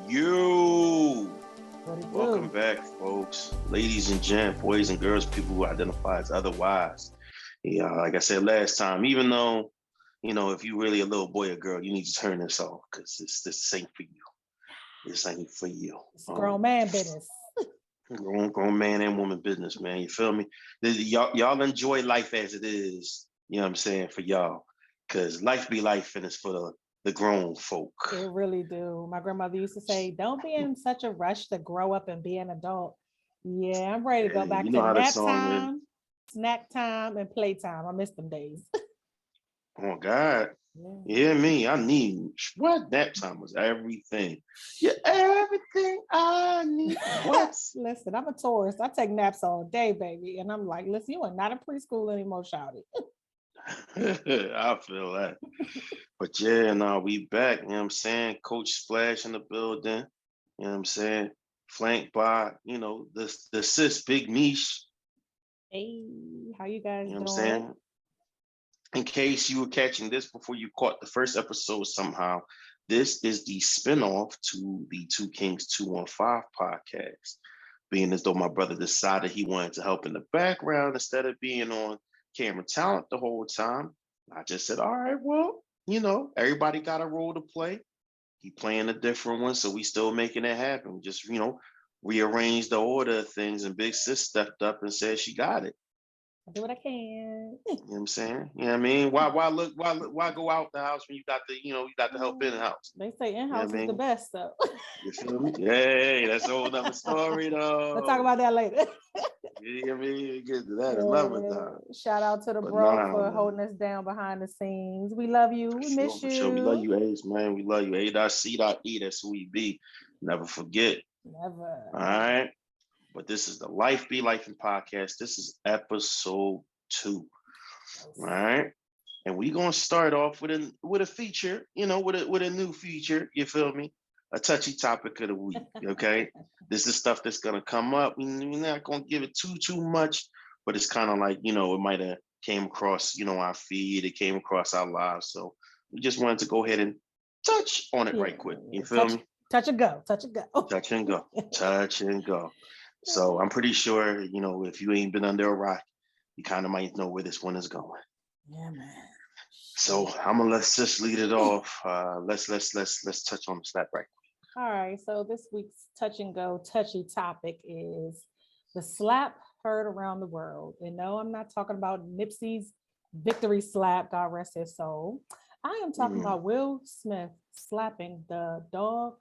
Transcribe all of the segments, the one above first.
You. What it Welcome do? back, folks. Ladies and gents, boys and girls, people who identify as otherwise. Yeah, like I said last time, even though, if you really a little boy or girl, you need to turn this off because this ain't for you. This ain't for you. It's grown man business. Grown man and woman business, man. You feel me? Y'all enjoy life as it is. You know what I'm saying? For y'all. Because life be life and it's for the grown folk. It really do. My grandmother used to say, "Don't be in such a rush to grow up and be an adult." Yeah, I'm ready to go You back know to how that nap song is. time, snack time, and playtime. I miss them days. Oh God. Yeah. Yeah, me. I need what nap time was everything. Yeah, everything I need. What? Listen, I'm a tourist. I take naps all day, baby. And I'm like, listen, you are not in preschool anymore, shouty. I feel that. But yeah, now we back. You know what I'm saying? Coach Splash in the building. You know what I'm saying? Flanked by, the sis Big Mish. Hey, how you guys You know what I'm doing? saying? In case you were catching this before you caught the first episode somehow, this is the spinoff to the Two Kings 215 podcast. Being as though my brother decided he wanted to help in the background instead of being on camera talent the whole time, I just said, all right, well, everybody got a role to play. He playing a different one, so we still making it happen. Just, rearrange the order of things, and Big Sis stepped up and said she got it. I do what I can. You know what I'm saying? You know what I mean? Why go out the house when you got the help in the house? They say in You know house what I is the mean? best, though. You feel me? Hey, that's a whole other story We'll talk though. about that later. You know what I mean? You get to that another time. Yeah. Shout out to the But bro nah, for man. holding us down behind the scenes. We love you. For We sure, miss for sure. We love you. you, Ace, man. We love you. A.C.E. That's who we be. Never forget. All Never. right. But this is the Life Be Life and podcast. This is episode 2. All right. And we're gonna start off with a feature, with a new feature, you feel me? A touchy topic of the week. Okay. This is stuff that's gonna come up. We're not gonna give it too much, but it's kind of like, it might have came across, our feed, it came across our lives. So we just wanted to go ahead and touch on it Yeah. right quick. You feel Touch, me? touch and go. Touch and go. Touch and go. Touch and go. So I'm pretty sure, if you ain't been under a rock, you kind of might know where this one is going. Yeah, man. So I'm gonna let's just lead it off. Let's touch on the slap right. All right. So this week's touch and go touchy topic is the slap heard around the world. And no, I'm not talking about Nipsey's victory slap, God rest his soul. I am talking about Will Smith slapping the dog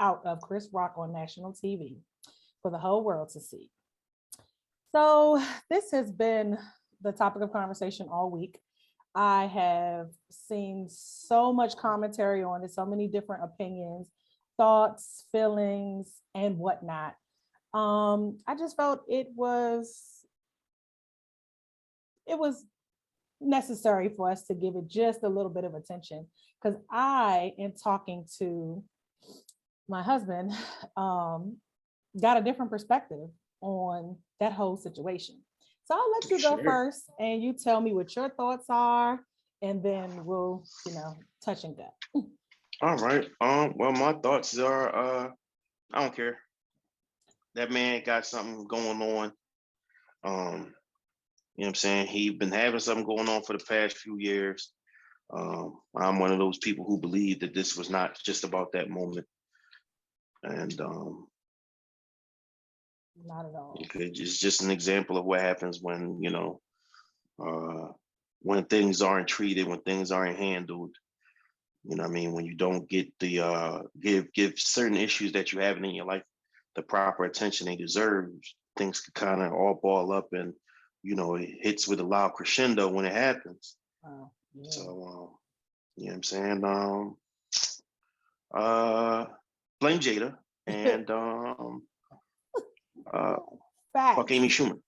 out of Chris Rock on national TV for the whole world to see. So this has been the topic of conversation all week. I have seen so much commentary on it, so many different opinions, thoughts, feelings, and whatnot. I just felt it was necessary for us to give it just a little bit of attention because I, in talking to my husband, got a different perspective on that whole situation. So I'll let you go Sure. first and you tell me what your thoughts are, and then we'll, touch and go. All right. Well, my thoughts are, I don't care. That man got something going on. You know what I'm saying? He been having something going on for the past few years. I'm one of those people who believe that this was not just about that moment, and Not at all. it's just an example of what happens when things aren't treated, when things aren't handled. You know what I mean? When you don't get the give certain issues that you have in your life the proper attention they deserve, things can kind of all ball up, and it hits with a loud crescendo when it happens. Oh, yeah. So you know what I'm saying? Uh blame Jada and uh fuck Facts. Amy Schumer.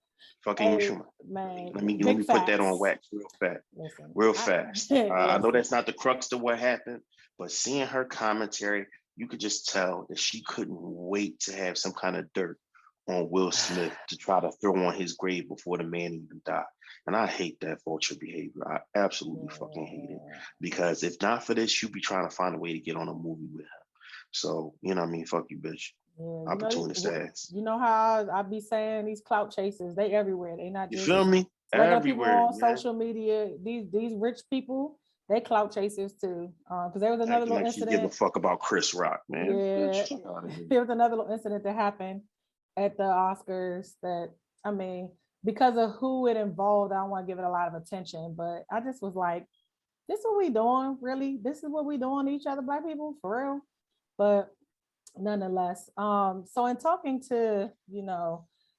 Fuck Amy Hey, Schumer. man, Let big me put that on facts. wax real fast. Listen, Real fast. I know listen. that's not the crux of what happened, but seeing her commentary, you could just tell that she couldn't wait to have some kind of dirt on Will Smith to try to throw on his grave before the man even died. And I hate that vulture behavior. I absolutely fucking hate it. Yeah. Because if not for this, you'd be trying to find a way to get on a movie with him. So, you know what I mean? Fuck you, bitch. Yeah, Opportunist ass. you know how I be saying these clout chasers, they everywhere. They not You just feel me? regular people Everywhere, on man. social media. These rich people, they clout chasers too. Because there was another Acting little like she give a incident. fuck about Chris Rock, man. Yeah, Bitch, fuck out of here. there was another little incident that happened at the Oscars that, I mean, because of who it involved, I don't want to give it a lot of attention, but I just was like, this is what we doing, really? This is what we doing to each other, Black people, for real? But nonetheless, so in talking to,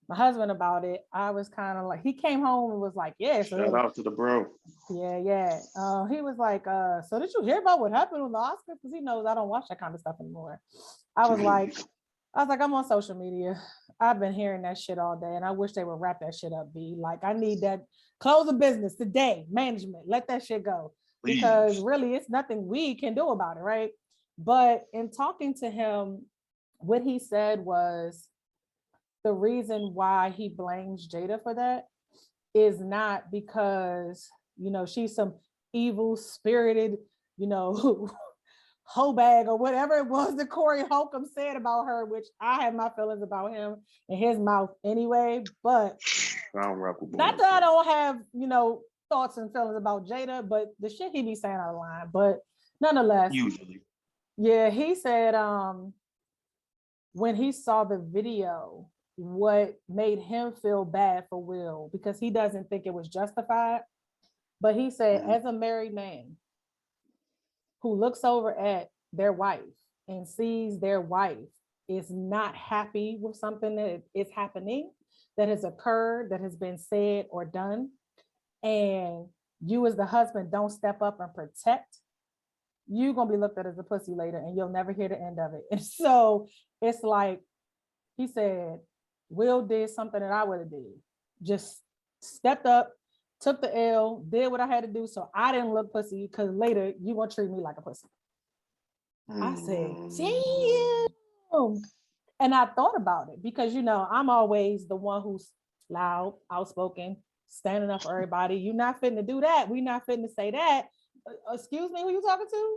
my husband about it, I was kind of like, he came home and was like, yeah, Shout out to the bro. yeah. He was like, so did you hear about what happened on the Oscars? Because he knows I don't watch that kind of stuff anymore. I was like, I'm on social media. I've been hearing that shit all day, and I wish they would wrap that shit up. Be like, I need that close of business today. Management, let that shit go, because really, it's nothing we can do about it, right? But in talking to him, what he said was the reason why he blames Jada for that is not because, she's some evil spirited, hoe bag or whatever it was that Corey Holcomb said about her, which I have my feelings about him in his mouth anyway. But I don't rock with not that I don't have, thoughts and feelings about Jada, but the shit he be saying out of line. But nonetheless, usually. Yeah, he said when he saw the video, what made him feel bad for Will, because he doesn't think it was justified. But he said, as a married man who looks over at their wife and sees their wife is not happy with something that is happening, that has occurred, that has been said or done, and you as the husband don't step up and protect, you're going to be looked at as a pussy later and you'll never hear the end of it. And so it's like, he said, Will did something that I would have did. Just stepped up, took the L, did what I had to do so I didn't look pussy, because later you gonna treat me like a pussy. I said, damn. And I thought about it because, I'm always the one who's loud, outspoken, standing up for everybody. You're not fitting to do that. We're not fitting to say that. Excuse me, who you talking to?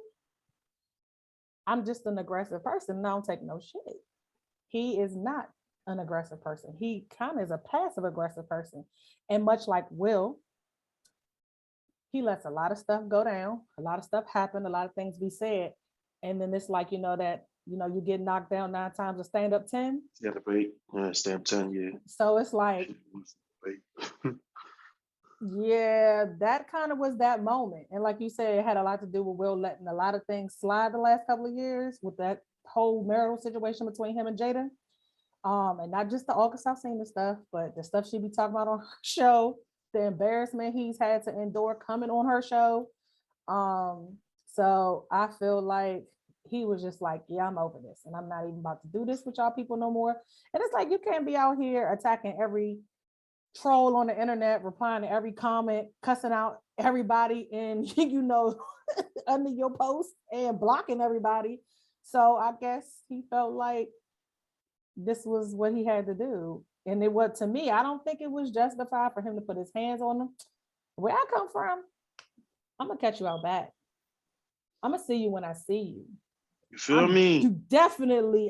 I'm just an aggressive person and I don't take no shit. He is not an aggressive person. He kind of is a passive aggressive person. And much like Will, he lets a lot of stuff go down, a lot of stuff happen, a lot of things be said. And then it's like, you get knocked down 9 times, a stand up 10. Yeah, debate. Stand up 10, yeah. So it's like, yeah, that kind of was that moment. And like you said, it had a lot to do with Will letting a lot of things slide the last couple of years with that whole marital situation between him and Jada. And not just the August Alsina stuff, but the stuff she be talking about on her show, the embarrassment he's had to endure coming on her show. So I feel like he was just like, yeah, I'm over this. And I'm not even about to do this with y'all people no more. And it's like, you can't be out here attacking every troll on the internet, replying to every comment, cussing out everybody and under your post and blocking everybody. So I guess he felt like this was what he had to do. And it was, to me, I don't think it was justified for him to put his hands on them. Where I come from, I'm gonna catch you out back. I'm gonna see you when I see you. You feel me? You're definitely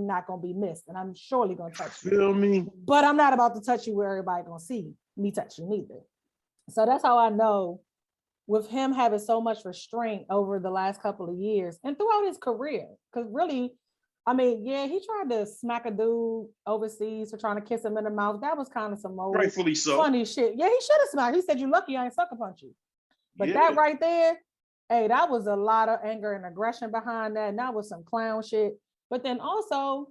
not gonna be missed, and I'm surely gonna touch you. Feel me? But I'm not about to touch you where everybody gonna see me touch you neither. So that's how I know, with him having so much restraint over the last couple of years and throughout his career, because really, I mean, yeah, he tried to smack a dude overseas for trying to kiss him in the mouth. That was kind of some old rightfully so funny shit. Yeah, he should have smacked. He said, "You lucky I ain't sucker punch you." But that right there, hey, that was a lot of anger and aggression behind that. And that was some clown shit. But then also,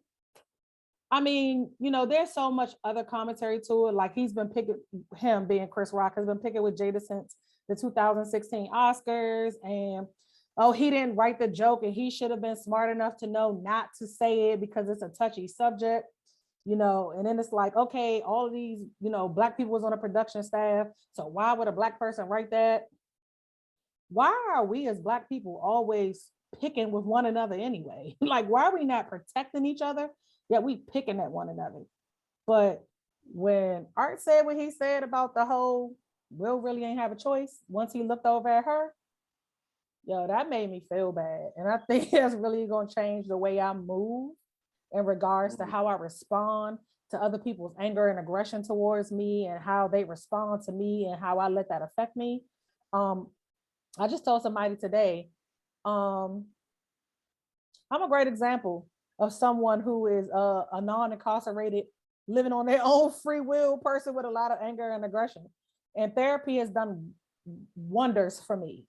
I mean, there's so much other commentary to it. Like he's been picking, him being Chris Rock has been picking with Jada since the 2016 Oscars. And he didn't write the joke and he should have been smart enough to know not to say it because it's a touchy subject, and then it's like, okay, all of these, Black people was on a production staff. So why would a Black person write that? Why are we as Black people always picking with one another anyway? Like, why are we not protecting each other? Yeah, we picking at one another. But when Art said what he said about the whole Will really ain't have a choice, once he looked over at her, Yo, that made me feel bad. And I think that's really going to change the way I move in regards to Mhm. how I respond to other people's anger and aggression towards me and how they respond to me and how I let that affect me. Um, I just told somebody today, um, I'm a great example of someone who is a non-incarcerated, living on their own free will person with a lot of anger and aggression. And therapy has done wonders for me.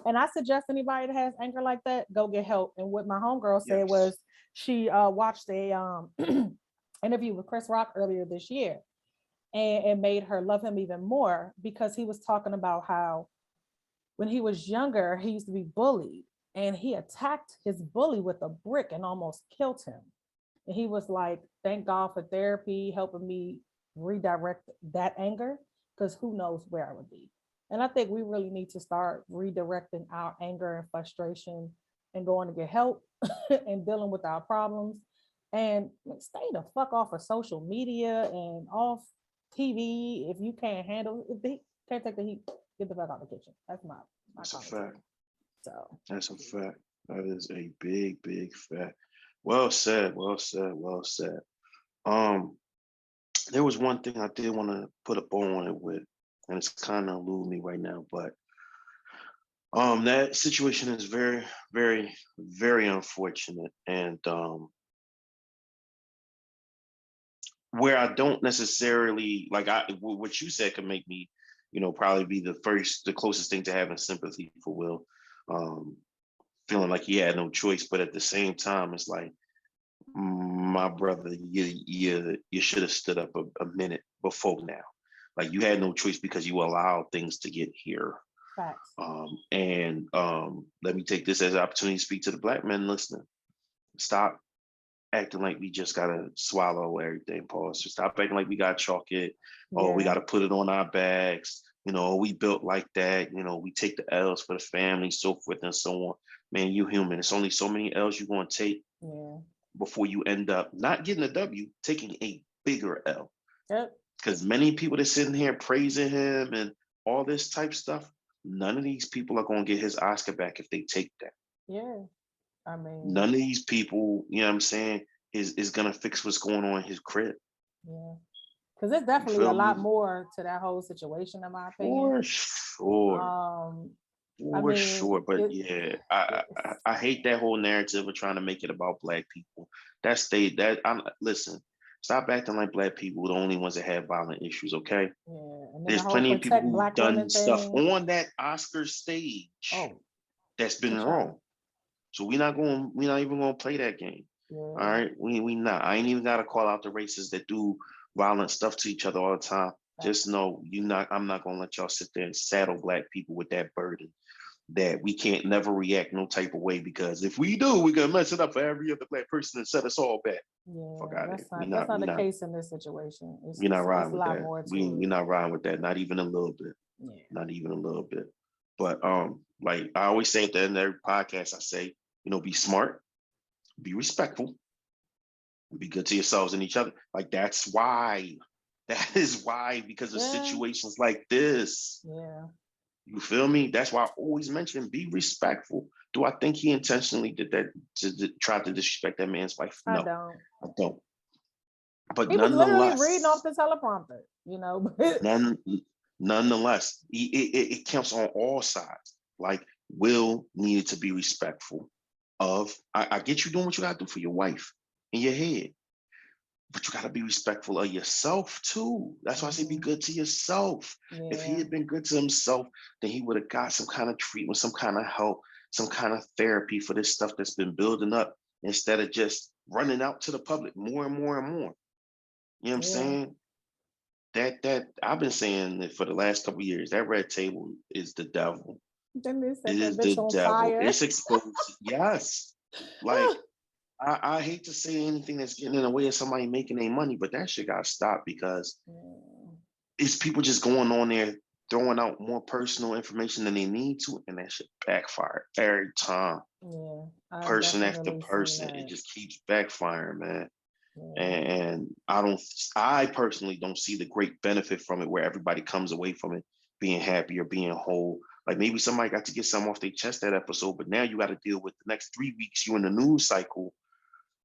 And I suggest anybody that has anger like that, go get help. And what my homegirl said Yes. was she watched a interview with Chris Rock earlier this year, and it made her love him even more because he was talking about how when he was younger, he used to be bullied and he attacked his bully with a brick and almost killed him. And he was like, thank God for therapy, helping me redirect that anger, because who knows where I would be. And I think we really need to start redirecting our anger and frustration and going to get help and dealing with our problems and stay the fuck off of social media and off TV. If you can't handle, if they can't take the heat, get the fuck out of the kitchen. That's my That's a commentary. fact. So That's a fact. That is a big, big fact. Well said. Well said. Well said. Um, there was one thing I did want to put a bow on it with, and it's kind of eluding me right now, but that situation is very, very, very unfortunate, and where I don't necessarily like what you said could make me, probably be the closest thing to having sympathy for Will, um, feeling like he had no choice, but at the same time, it's like, my brother, you should have stood up a minute before now. Like you had no choice because you allowed things to get here. facts. And let me take this as an opportunity to speak to the black men listening. Stop acting like we just gotta swallow everything, pause. Just stop acting like we got chalk it, or we Yeah. gotta put it on our backs. We built like that. We take the L's for the family, so forth and so on. Man, you human. It's only so many L's you're gonna take Yeah. before you end up not getting a W, taking a bigger L. Yep. Because many people that sitting here praising him and all this type stuff, none of these people are going to get his Oscar back if they take that. Yeah. I mean, None of these people, you know what I'm saying, is going to fix what's going on in his crib. yeah. Because there's You definitely a feel lot me? more to that whole situation, in my opinion. For sure. Um, I For mean, sure. But yeah, I hate that whole narrative of trying to make it about black people. I'm listen, stop acting like black people are the only ones that have violent issues, okay? yeah. And then the There's whole plenty of people protect who've black done women stuff thing. on that Oscar stage Oh, that's for been sure. wrong. So we're not even gonna play that game. All Yeah. right. We not. I ain't even gotta call out the racists that do violent stuff to each other all the time. Just Facts. know I'm not gonna let y'all sit there and saddle black people with that burden that we can't never react no type of way, because if we do, we're gonna mess it up for every other black person and set us all back. Fuck Yeah, out of here. that's not the case in this situation. We not It's riding a with lot that. more We to not riding with that, not even a little bit. it. Yeah. Not even a little bit. But like I always say at the end of every podcast, I say, be smart, be respectful, and be good to yourselves and each other. Like that's why. That is why, because of Yeah. situations like this. Yeah. You feel me? That's why I always mention be respectful. Do I think he intentionally did that to try to disrespect that man's wife? I No, don't. I don't. But He was literally reading off nonetheless, the teleprompter, you know. none, nonetheless, it counts on all sides. Like Will needed to be respectful of. I get you doing what you got to do for your wife in your head, but you got to be respectful of yourself too. That's why I say be Mhm. good to yourself. If he Yeah. had been good to himself, then he would have got some kind of treatment, some kind of help, some kind of therapy for this stuff that's been building up, instead of just running out to the public more and more and more. You know what I'm Yeah. saying? That I've been saying it for the last couple of years. That red table is the devil. Then they It set that is the bitch on devil. fire. It's exposed. Yes. Like I hate to say anything that's getting in the way of somebody making their money, but that shit got to stop, because Yeah. it's people just going on there throwing out more personal information than they need to, and that shit backfire every time. Yeah, I've Person after definitely seen person, it that. just keeps backfiring, man. Yeah. And I personally don't see the great benefit from it, where everybody comes away from it being happy or being whole. Like maybe somebody got to get something off their chest that episode, but now you got to deal with the next 3 weeks you in the news cycle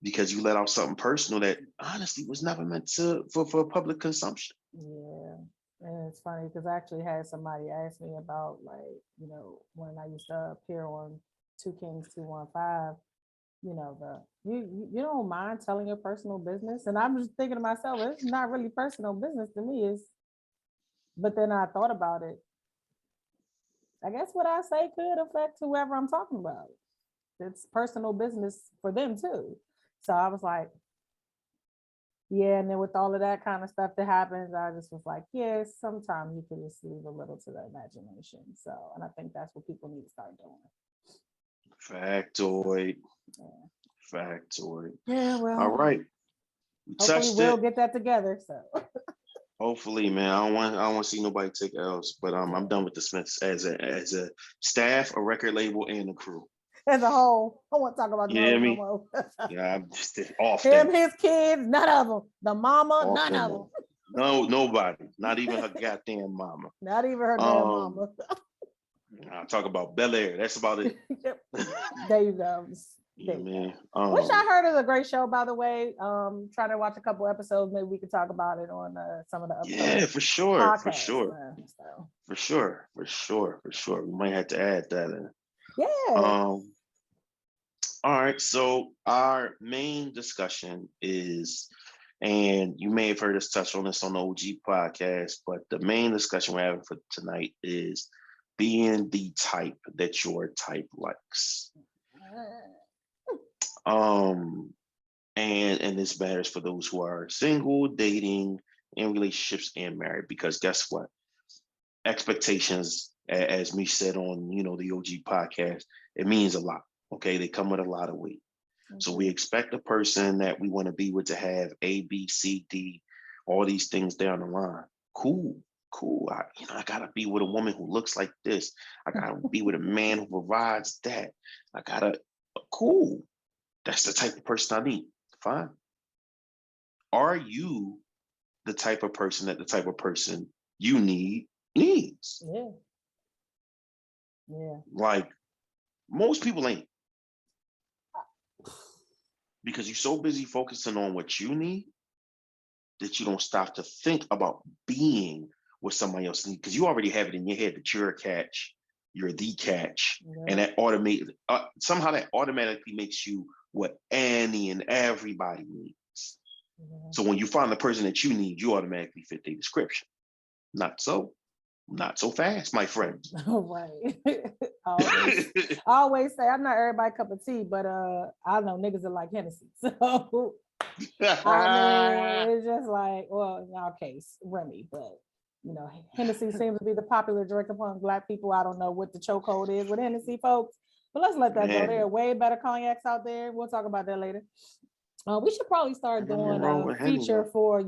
because you let out something personal that honestly was never meant for public consumption. Yeah. And it's funny because I actually had somebody ask me about, like, when I used to appear on Two Kings 215, you don't mind telling your personal business. And I'm just thinking to myself, it's not really personal business to me. But then I thought about it. I guess what I say could affect whoever I'm talking about. It's personal business for them too. So I was like, yeah, and then with all of that kind of stuff that happens, I just was like, yeah, sometimes you can just leave a little to the imagination. So, and I think that's what people need to start doing. Factoid. Yeah. Factoid. Yeah, well. All right. Hopefully we'll get that together. So. Hopefully, man. I don't want to see nobody take L's, but I'm done with the Smiths as a staff, a record label, and a crew. As a whole, I want to talk about no more. Yeah, I'm just off him, his kids, none of them. The mama, off none of them. No, nobody. Not even her goddamn mama. Not even her damn mama. I'll talk about Bel Air. That's about it. There you go. Yeah, man. Which I heard is a great show, by the way. Trying to watch a couple episodes. Maybe we could talk about it on some of the yeah, for sure, podcasts, for sure. We might have to add that in. Yeah. All right. So our main discussion is, and you may have heard us touch on this on the OG podcast, but the main discussion we're having for tonight is being the type that your type likes. And this matters for those who are single, dating, in relationships, and married, because guess what? Expectations, as me said on the OG podcast, it means a lot. Okay, they come with a lot of weight. Mm-hmm. So we expect a person that we want to be with to have A, B, C, D, all these things down the line. Cool. I gotta be with a woman who looks like this. I gotta be with a man who provides that. Cool. That's the type of person I need. Fine. Are you the type of person that the type of person you needs? Yeah. Like most people ain't. Because you're so busy focusing on what you need that you don't stop to think about being what somebody else needs. Because you already have it in your head that you're a catch, you're the catch, and that somehow that automatically makes you what any and everybody needs. So when you find the person that you need, you automatically fit their description. Not so fast, my friend. Right. I always say I'm not everybody's cup of tea, but I know niggas that like Hennessy. So I mean, it's just like, well, in our case, Remy, but Hennessy seems to be the popular drink among Black people. I don't know what the chokehold is with Hennessy folks, but let's let that go. There are way better cognacs out there. We'll talk about that later. We should probably start doing a feature for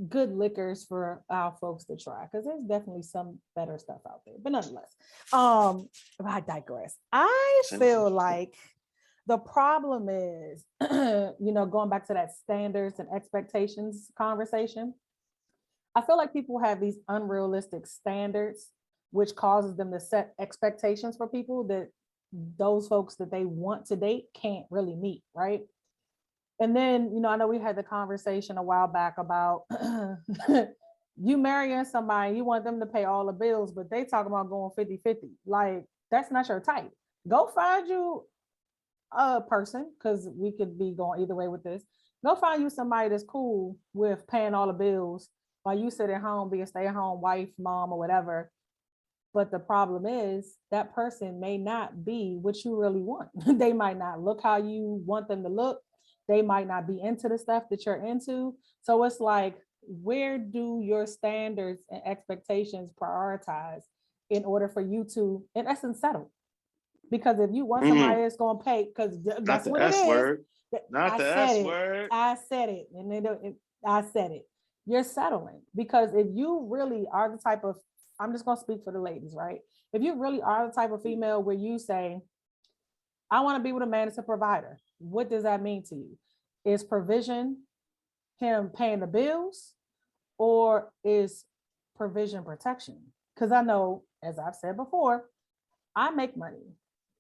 good liquors for our folks to try, because there's definitely some better stuff out there. But nonetheless, I digress. I feel like the problem is, going back to that standards and expectations conversation, I feel like people have these unrealistic standards, which causes them to set expectations for people that those folks that they want to date can't really meet, right? And then, I know we had the conversation a while back about you marrying somebody, you want them to pay all the bills, but they talk about going 50-50. Like, that's not your type. Go find you a person, because we could be going either way with this. Go find you somebody that's cool with paying all the bills while you sit at home, be a stay-at-home wife, mom, or whatever. But the problem is that person may not be what you really want. They might not look how you want them to look. They might not be into the stuff that you're into. So it's like, where do your standards and expectations prioritize in order for you to, in essence, settle? Because if you want somebody that's going to pay, because that's what it is. Not the S word. I said it. And I said it. You're settling. Because if you really are the type of, I'm just going to speak for the ladies, right? If you really are the type of female where you say, I want to be with a man that's a provider. What does that mean to you? Is provision him paying the bills, or is provision protection? because I know, as I've said before, I make money.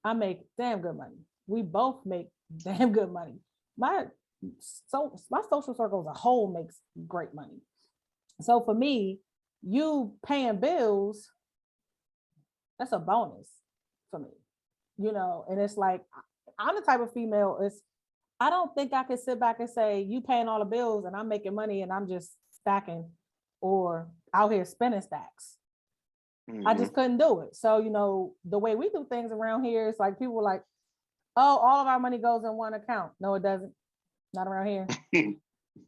I make damn good money. We both make damn good money. My my social circle as a whole makes great money. So for me, you paying bills, that's a bonus for me, and it's like I'm the type of female, I don't think I can sit back and say you paying all the bills and I'm making money and I'm just stacking or out here spending stacks. I just couldn't do it. So, the way we do things around here, it's like people are like, oh, all of our money goes in one account. No, it doesn't. Not around here.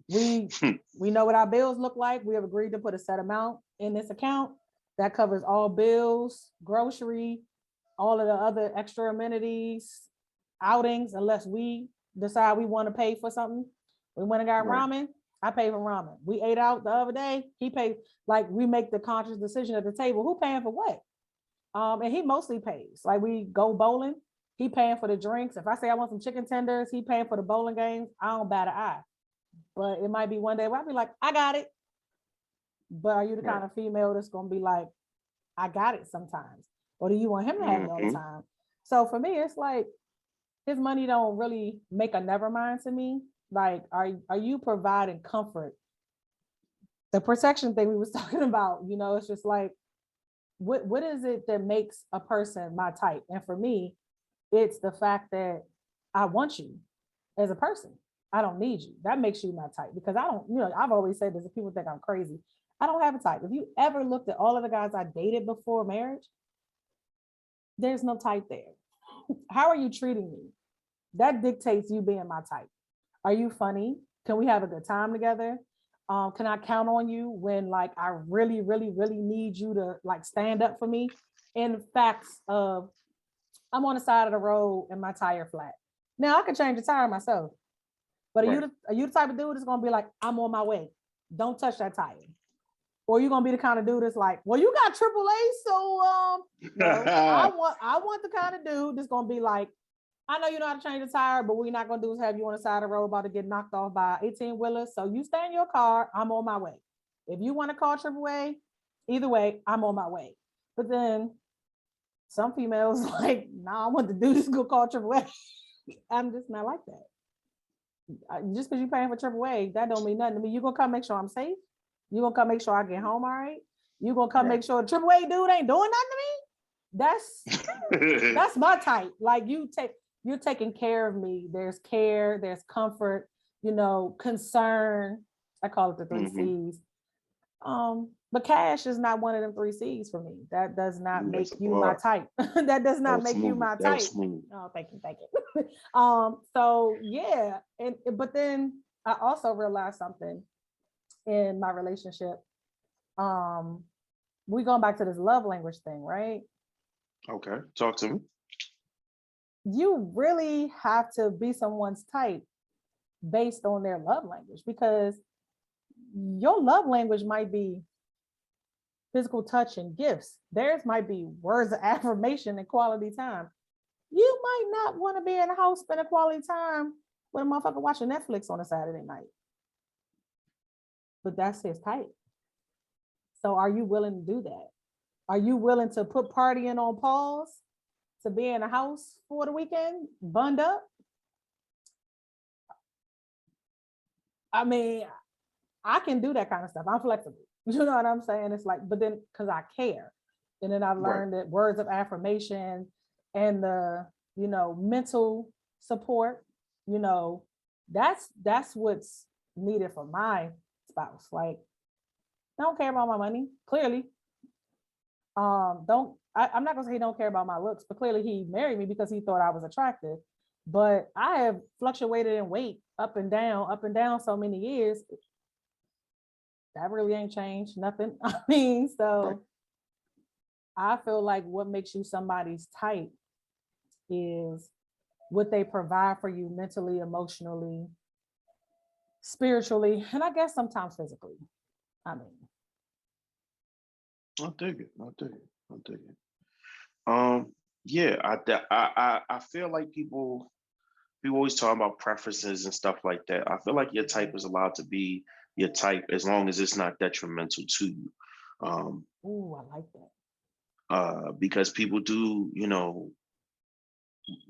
We know what our bills look like. We have agreed to put a set amount in this account that covers all bills, grocery, all of the other extra amenities, outings, unless we decide we want to pay for something. We went and got ramen. I pay for ramen. We ate out the other day. He paid. Like, we make the conscious decision at the table. Who paying for what? And he mostly pays. Like, we go bowling. He paying for the drinks. If I say I want some chicken tenders, he paying for the bowling games. I don't bat an eye. But it might be one day where I'll be like, I got it. But are you the kind of female that's going to be like, I got it sometimes? Or do you want him to have it all the time? So for me, it's like, his money don't really make a never mind to me. Like, are you providing comfort? The protection thing we was talking about, it's just like, what is it that makes a person my type? And for me, it's the fact that I want you as a person. I don't need you. That makes you my type, because I don't, I've always said this, and people think I'm crazy. I don't have a type. If you ever looked at all of the guys I dated before marriage, there's no type there. How are you treating me? That dictates you being my type. Are you funny? Can we have a good time together? Can I count on you when, like, I really, really, really need you to, like, stand up for me? In facts of, I'm on the side of the road and my tire flat. Now I can change the tire myself. But are you the type of dude that's gonna be like, I'm on my way, don't touch that tire? Or are you gonna be the kind of dude that's like, well, you got AAA, so no, I want the kind of dude that's gonna be like, I know you know how to change the tire, but what we're not gonna do is have you on the side of the road about to get knocked off by 18-wheeler. So you stay in your car, I'm on my way. If you want to call AAA, either way, I'm on my way. But then some females like, nah, I want the dude to go call AAA. I'm just not like that. Just because you're paying for AAA, that don't mean nothing to me. You gonna come make sure I'm safe? You gonna come make sure I get home all right? You gonna come make sure the AAA dude ain't doing nothing to me? That's my type. Like, you're taking care of me. There's care, there's comfort, concern. I call it the 3 C's. But cash is not one of them 3 C's for me. That does not make you my type. That does not make you my type. Oh, thank you. So yeah, but then I also realized something in my relationship. We going back to this love language thing, right? Okay, talk to me. You really have to be someone's type based on their love language, because your love language might be physical touch and gifts. Theirs might be words of affirmation and quality time. You might not want to be in the house spending quality time with a motherfucker watching Netflix on a Saturday night. But that's his type. So are you willing to do that? Are you willing to put partying on pause to be in the house for the weekend, bunned up? I mean, I can do that kind of stuff. I'm flexible. You know what I'm saying? It's like, but then because I care. And then I've learned that words of affirmation and the, mental support, that's what's needed for my spouse. Like, I don't care about my money, clearly. I'm not gonna say he don't care about my looks, but clearly he married me because he thought I was attractive. But I have fluctuated in weight up and down so many years. That really ain't changed nothing. I mean, so I feel like what makes you somebody's type is what they provide for you mentally, emotionally, spiritually, and I guess sometimes physically. I mean, I dig it. Yeah, I feel like people always talk about preferences and stuff like that. I feel like your type is allowed to be your type as long as it's not detrimental to you. Ooh, I like that. because people do,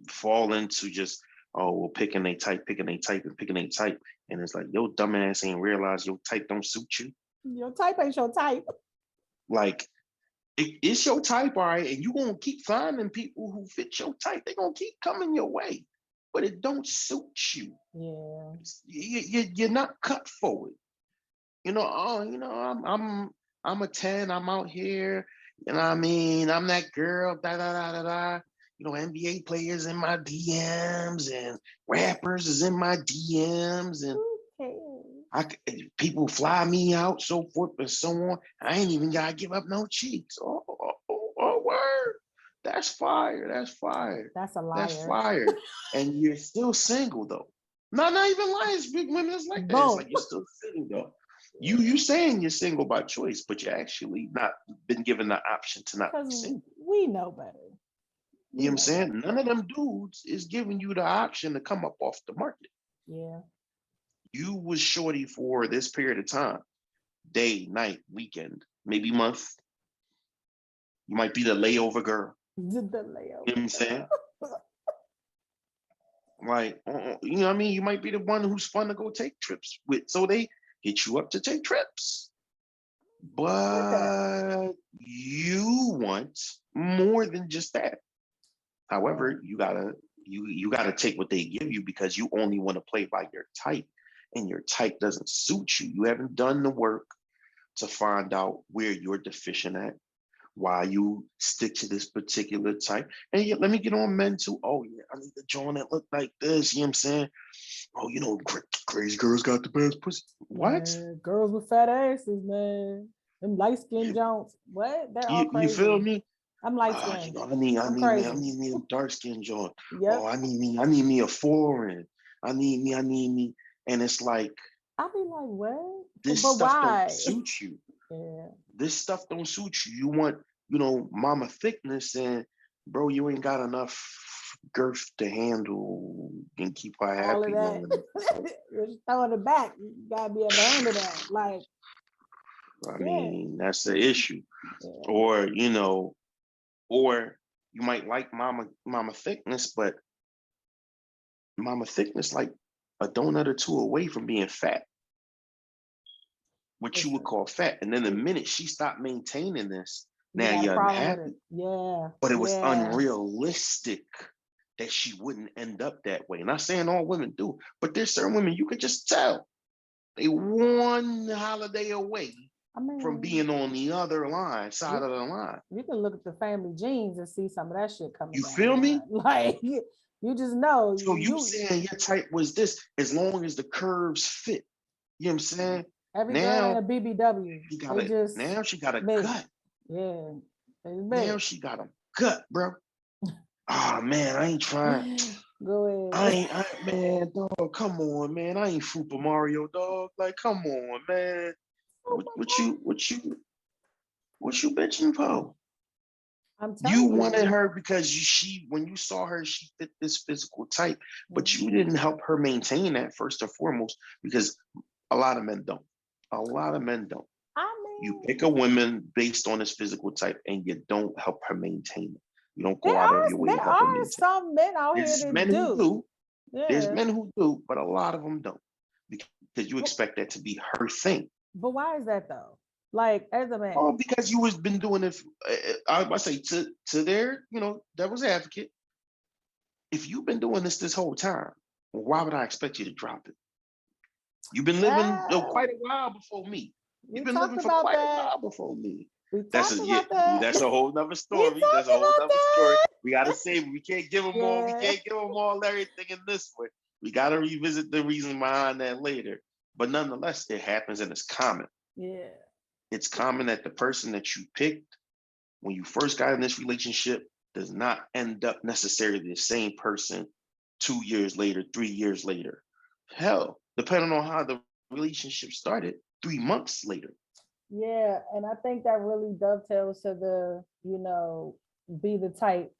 fall into just, oh, well, picking a type, and it's like, yo, dumbass ain't realize your type don't suit you. Your type ain't your type. Like, it's your type, all right, and you gonna keep finding people who fit your type. They're gonna keep coming your way, but it don't suit you. Yeah. You're not cut for it. I'm a 10, I'm out here, I mean, I'm that girl, da da da da da. NBA players in my DMs and rappers is in my DMs, and people fly me out, so forth and so on. I ain't even gotta give up no cheeks. Oh, word. That's fire. That's fire. That's a liar. That's fire. And you're still single though. No, not even lying. Big women is like that. It's like you're still single though. You saying you're single by choice, but you actually not been given the option to not be single. We know better. You know what I'm saying? None of them dudes is giving you the option to come up off the market. Yeah. You was shorty for this period of time, day, night, weekend, maybe month. You might be the layover girl. The layover. You know what I'm saying? Like, you know what I mean? You might be the one who's fun to go take trips with. So they get you up to take trips. But you want more than just that. However, you gotta take what they give you, because you only want to play by your type, and your type doesn't suit you. You haven't done the work to find out where you're deficient at, why you stick to this particular type. And yet, let me get on men too. Oh yeah, I need the joint that look like this. You know what I'm saying? Oh, crazy girls got the best pussy. What? Man, girls with fat asses, man. Them light-skinned Jones. What? They're all crazy. You feel me? I'm light-skinned. I need me a dark-skinned joint. Yep. Oh, I need me a foreign. I need me. And it's like, I'll be like, what? This but stuff why? don't suit you. Yeah. This stuff don't suit you. You want, mama thickness, and bro, you ain't got enough girth to handle and keep her happy. All of that. You're throwing it back. You gotta be able to handle that. Like, I mean, that's the issue. Yeah. Or you might like mama thickness, but mama thickness like a donut or two away from being fat, what you would call fat. And then the minute she stopped maintaining this, now you're unhappy. Yeah. But it was unrealistic that she wouldn't end up that way. Not saying all women do, but there's certain women you could just tell they one holiday away from being on the other side of the line. You can look at the family genes and see some of that shit coming. You feel me? Like, you just know. So you saying your type was this, as long as the curves fit. You know what I'm saying? Every girl in a BBW. Now she got a gut. Yeah. Now she got a gut, bro. Oh man, I ain't trying. Go ahead. Man, dog, come on, man. I ain't Super Mario, dog. Like, come on, man. What you bitching for? You wanted her because when you saw her, she fit this physical type, but you didn't help her maintain that first and foremost, because a lot of men don't. You pick a woman based on this physical type, and you don't help her maintain it. You don't go out of your way to help her maintain it. There are some men out here that do. There's men who do, but a lot of them don't, because you expect that to be her thing. But why is that though? Like, as a man? Oh, because you was been doing it. I say to their, devil's advocate. If you've been doing this whole time, well, why would I expect you to drop it? You've been living quite a while before me. You've been living for quite a while before me. That's a whole nother story. That's a whole nother story. We gotta say we can't give them all. We can't give them all everything in this way. We gotta revisit the reason behind that later. But nonetheless, it happens, and it's common. Yeah. It's common that the person that you picked when you first got in this relationship does not end up necessarily the same person 2 years later, 3 years later. Hell, depending on how the relationship started, 3 months later. Yeah, and I think that really dovetails to the, be the type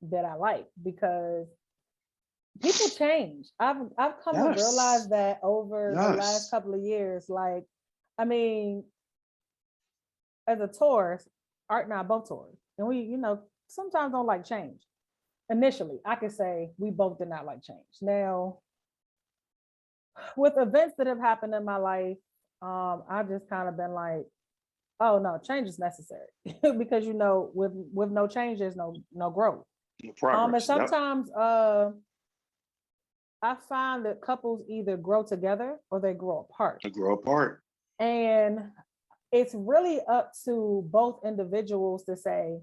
that I like, because people change. I've come to realize that over the last couple of years. Like, I mean, as a Taurus, Art and I both Taurus. and we, sometimes don't like change. Initially, I could say we both did not like change. Now, with events that have happened in my life, I've just kind of been like, oh no, change is necessary because with no change, there's no growth. The And progress. Yep. sometimes I find that couples either grow together or they grow apart. To grow apart. And it's really up to both individuals to say,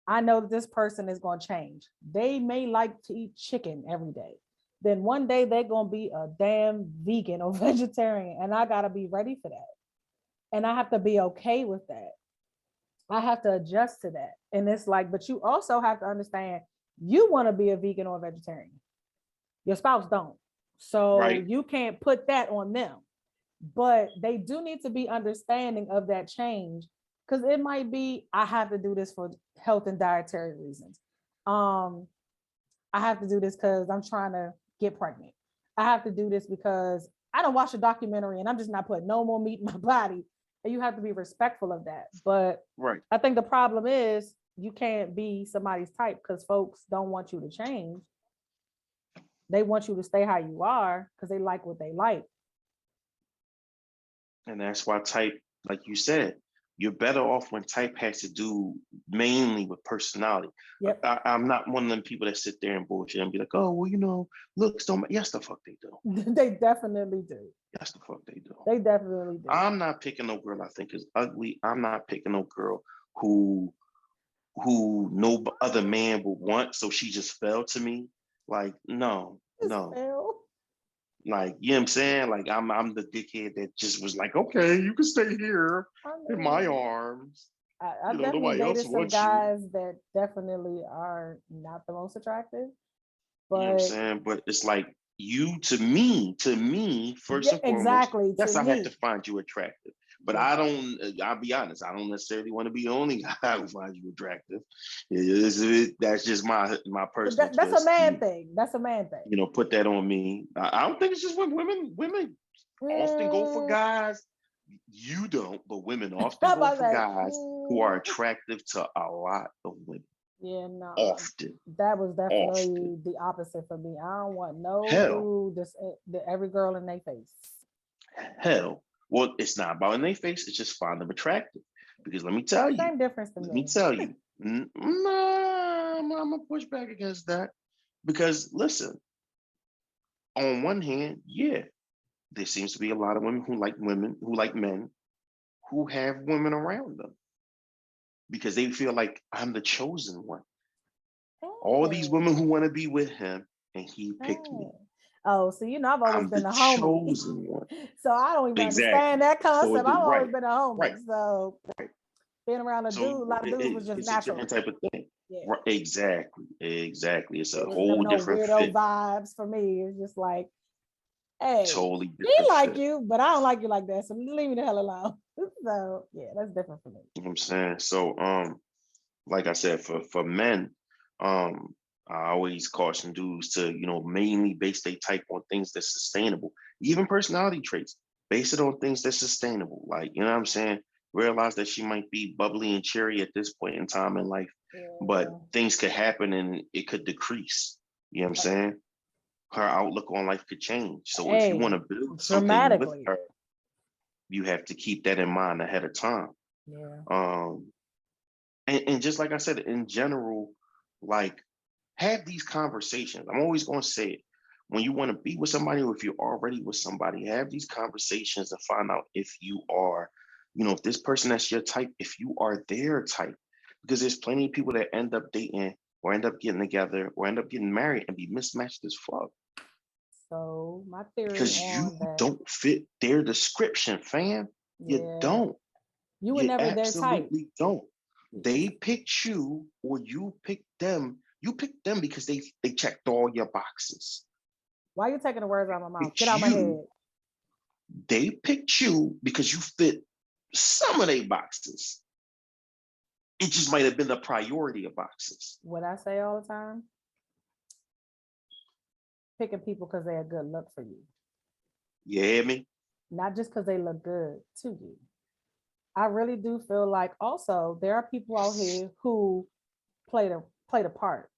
I know that this person is going to change. They may like to eat chicken every day. Then one day they're going to be a damn vegan or vegetarian. And I got to be ready for that. And I have to be okay with that. I have to adjust to that. And it's like, but you also have to understand you want to be a vegan or a vegetarian. Your spouse don't. So Right. you can't put that on them. But they do need to be understanding of that change, because it might be, I have to do this for health and dietary reasons. I have to do this because I'm trying to get pregnant. I have to do this because I don't watch a documentary and I'm just not putting no more meat in my body. And you have to be respectful of that. But Right. I think the problem is you can't be somebody's type because folks don't want you to change. They want you to stay how you are because they like what they like. And that's why type, like you said, you're better off when type has to do mainly with personality. Yep. I'm not one of them people that sit there and bullshit and be like, oh, well, looks don't matter. Yes, the fuck they do. They definitely do. Yes, the fuck they do. They definitely do. I'm not picking no girl I think is ugly. I'm not picking no girl who no other man would want, so she just fell to me. Like, no. Like, you know what I'm saying? Like, I'm the dickhead that just was like, okay, you can stay here in my arms. I definitely dated some guys that definitely are not the most attractive. But you know what I'm saying? But it's like, you to me, first and foremost, exactly. yes, I have to find you attractive. But I'll be honest, I don't necessarily want to be the only guy who finds you attractive. That's just my personal. That's a man thing. That's a man thing. Put that on me. I don't think it's just when women often go for guys. You don't, but women often go for guys who are attractive to a lot of women. Yeah, no. Often. That was definitely the opposite for me. I don't want no dude, just every girl in their face. Hell. Well, it's not about in their face. It's just find them attractive. Because let me tell you. Same difference to me. Let me tell you. Nah, I'm gonna push back against that. Because listen, on one hand, yeah, there seems to be a lot of women who like men who have women around them. Because they feel like I'm the chosen one. All these women who want to be with him, and he picked me. Oh, so I've always been a homie. So I don't even understand that concept. I've always been a homie. So being around a lot of dudes was just natural. It's a different type of thing. Yeah. Right, exactly. It's a whole different weirdo vibes for me. It's just like, hey, totally he like you, but I don't like you like that. So leave me the hell alone. So yeah, that's different for me. You know what I'm saying? So like I said, for men, I always caution dudes to, mainly base their type on things that's sustainable. Even personality traits, base it on things that's sustainable. Like, you know what I'm saying? Realize that she might be bubbly and cheery at this point in time in life, but things could happen and it could decrease. You know what I'm saying? Her outlook on life could change. So if you want to build something with her, you have to keep that in mind ahead of time. Yeah. And just like I said, in general, like, have these conversations. I'm always going to say it. When you want to be with somebody, or if you're already with somebody, have these conversations and find out if you are, if this person that's your type, if you are their type. Because there's plenty of people that end up dating or end up getting together or end up getting married and be mismatched as fuck. So my theory, because you don't fit their description, fam. You don't. You were never their type. Absolutely don't. They picked you, or you picked them. You picked them because they checked all your boxes. Why are you taking the words out of my mouth? Get out of my head. They picked you because you fit some of their boxes. It just might have been the priority of boxes. What I say all the time? Picking people because they're a good look for you. You hear me? Not just because they look good to you. I really do feel like also there are people out here who play the part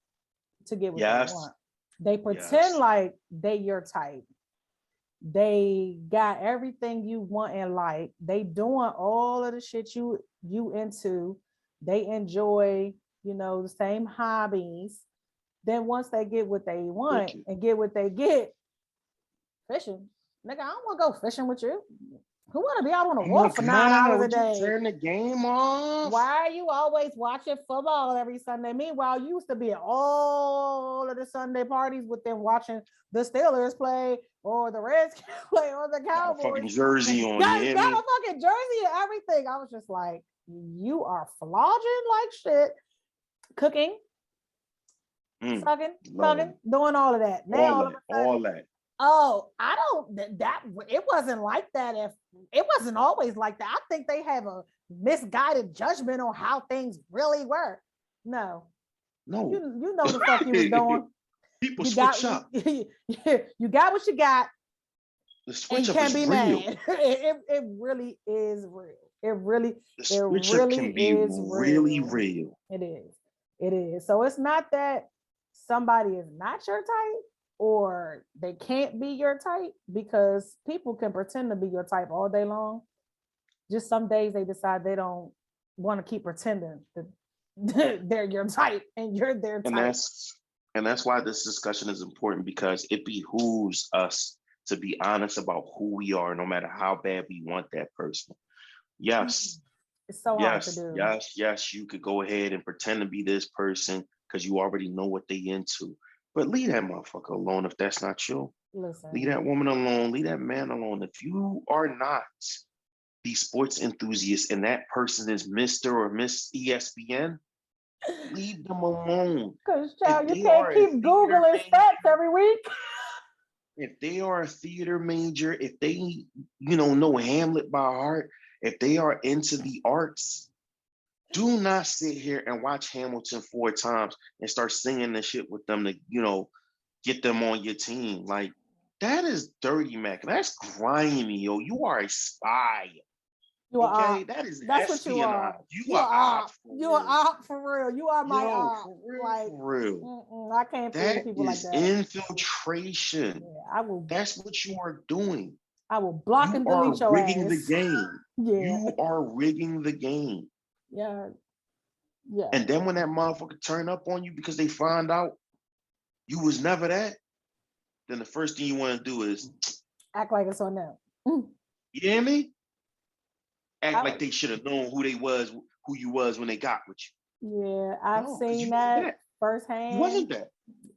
to get what they Yes, want. They pretend yes. like they your type. They got everything you want in life. They doing all of the shit you into. They enjoy, the same hobbies. Then once they get what they want Thank you. and get what they get, fishing. Nigga, I don't want to go fishing with you. Who want to be out on the Oh my water for 9 hours God, a would you day? turn the game off? Why are you always watching football every Sunday? Meanwhile, you used to be at all of the Sunday parties with them watching the Steelers play or the Redskins play or the Got a Cowboys. fucking jersey on, you Got hear a me? fucking jersey and everything. I was just like, you are flogging like shit, cooking, Mm, sucking, Lord, fucking, doing all of that. Now all all of that, a sudden, all that. oh, I don't that it wasn't like that. If it wasn't always like that, I think they have a misguided judgment on how things really were. No, No. you know the fuck you was doing. People You got switch up. you got what you got The and switch you up can't is be real. mad. It really is real. The It switch up really can be is really real. real. It is. It is. So it's not that somebody is not your type or they can't be your type because people can pretend to be your type all day long. Just some days they decide they don't want to keep pretending that they're your type and you're their And type. that's why this discussion is important because it behooves us to be honest about who we are, no matter how bad we want that person. Yes, It's so hard to yes, do. yes, yes. You could go ahead and pretend to be this person because you already know what they into. But leave that motherfucker alone if that's not you. Leave Listen, that woman alone. Leave that man alone. If you are not the sports enthusiast and that person is Mr. or Miss ESPN, leave them alone. because If child, you they can't are a keep theater Googling stats major, every week. if they are a theater major, if they, know Hamlet by heart, if they are into the arts, do not sit here and watch Hamilton 4 times and start singing the shit with them to, get them on your team. Like, that is dirty, Mac. That's grimy, yo. You are a spy. You are Okay, op. that is That's what you espionage. are. You You are are op op. for You are real. op for real. You are my Yo, op. for real, Like, for real. I can't fool That people like is that. infiltration. Yeah, I will. That's what you are doing. I will block You and are delete your rigging the ass. game. Yeah, You are rigging the game. yeah, yeah. And then when that motherfucker turn up on you because they find out you was never that, then the first thing you want to do is, Act like it's on them. you hear me? Act I, like they should have known who you was when they got with yeah, you. I've No, because seen you wasn't that that. You firsthand, wasn't that.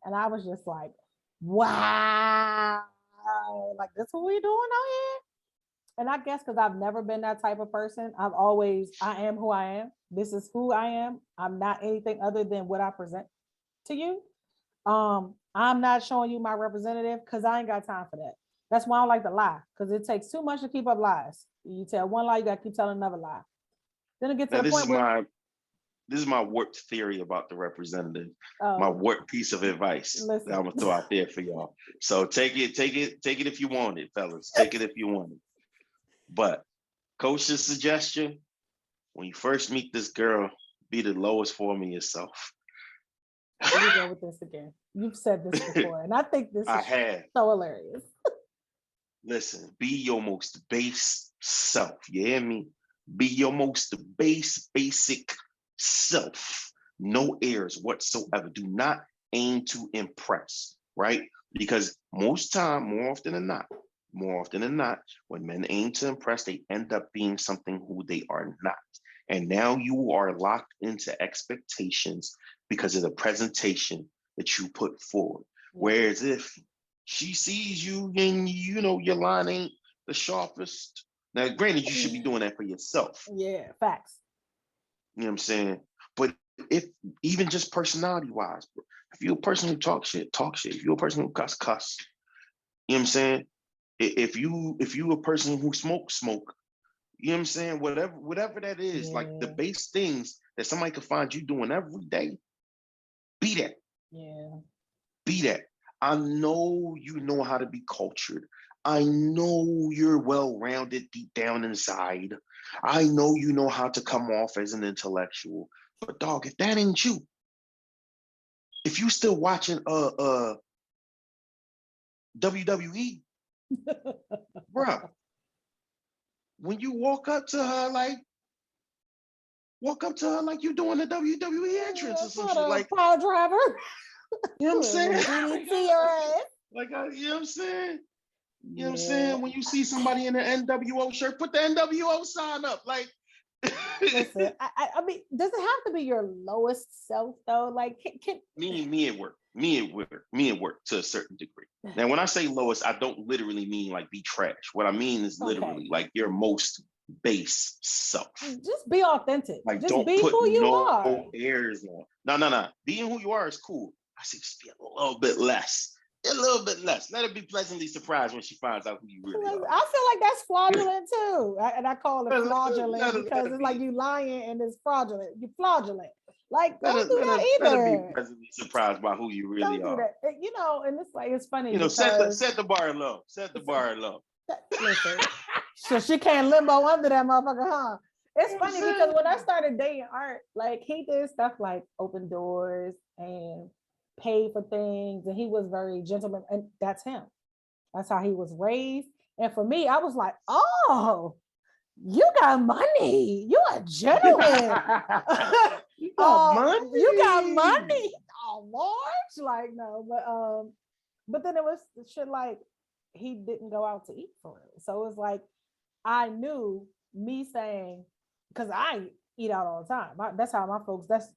and I was just like, wow, like this what we doing out here? And I guess because I've never been that type of person, I am who I am. This is who I am. I'm not anything other than what I present to you. I'm not showing you my representative because I ain't got time for that. That's why I don't like to lie because it takes too much to keep up lies. You tell one lie, you got to keep telling another lie. Then it gets to Now the point where, this is my warped theory about the representative. My oh, warped piece of advice that I'm listen, gonna throw out there for y'all. So take it if you want it, fellas. Take it if you want it. But coach's suggestion: when you first meet this girl, be the lowest form of yourself. here we go with this again. You've said this before, and I think this I is have. so hilarious. Listen, be your most base self. You hear me? Be your most basic self. No airs whatsoever. Do not aim to impress, right? Because more often than not, when men aim to impress, they end up being something who they are not. And now you are locked into expectations because of the presentation that you put forward. Yeah. Whereas if she sees you and your line ain't the sharpest. Now, granted, you should be doing that for yourself. Yeah, facts. You know what I'm saying? But if even just personality wise, if you're a person who talk shit, talk shit. If you're a person who cuss, cuss. You know what I'm saying? If you a person who smoke. You know what I'm saying? Whatever that is, like the Yeah, base things that somebody can find you doing every day, be that. yeah. Be that. I know you know how to be cultured. I know you're well rounded deep down inside. I know you know how to come off as an intellectual, but dog, if that ain't you, if you still watching WWE, bro, when you walk up to her like you doing the WWE entrance or some shit, like power driver. you know what I'm saying? DDT your ass. Like you know what I'm saying? You know what I'm Yeah. saying? When you see somebody in an NWO shirt, put the NWO sign up. Like, listen, I mean, does it have to be your lowest self though? Like, can me at work to a certain degree. Now, when I say lowest, I don't literally mean like be trash. What I mean is literally like your most base self. Just be authentic. Like, just don't be put who you no are. airs on. No. Being who you are is cool. I say just be a little bit less. A little bit less. Let her be pleasantly surprised when she finds out who you really are. I feel like that's fraudulent too. And I call it fraudulent because it's like you lying and it's fraudulent. You fraudulent. Like, don't do that either. Let her be pleasantly surprised by who you really don't do are. That. You know, and it's like, it's funny. You know, because set the bar low. Set the bar low. Listen, so she can't limbo under that motherfucker, huh? It's funny because when I started dating Art, like he did stuff like open doors and pay for things, and he was very gentleman, and that's him. That's how he was raised. And for me, I was like, oh, you got money. You a gentleman. You got money. You got money. Oh, large? Like, no, but then it was shit like he didn't go out to eat for real. So it was like, I knew me saying, because I eat out all the time. That's how my folks, that's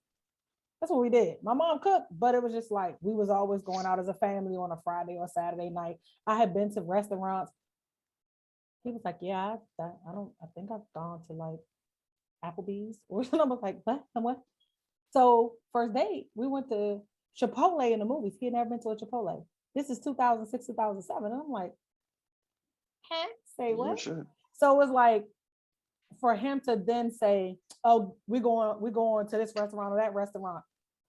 what we did. My mom cooked, but it was just like, we was always going out as a family on a Friday or Saturday night. I had been to restaurants. He was like, yeah, I think I've gone to like Applebee's or something. I was like, what? So first date, we went to Chipotle in the movies. He had never been to a Chipotle. This is 2006, 2007. I'm like, say what? Sure. So it was like, for him to then say, oh, we're going to this restaurant or that restaurant.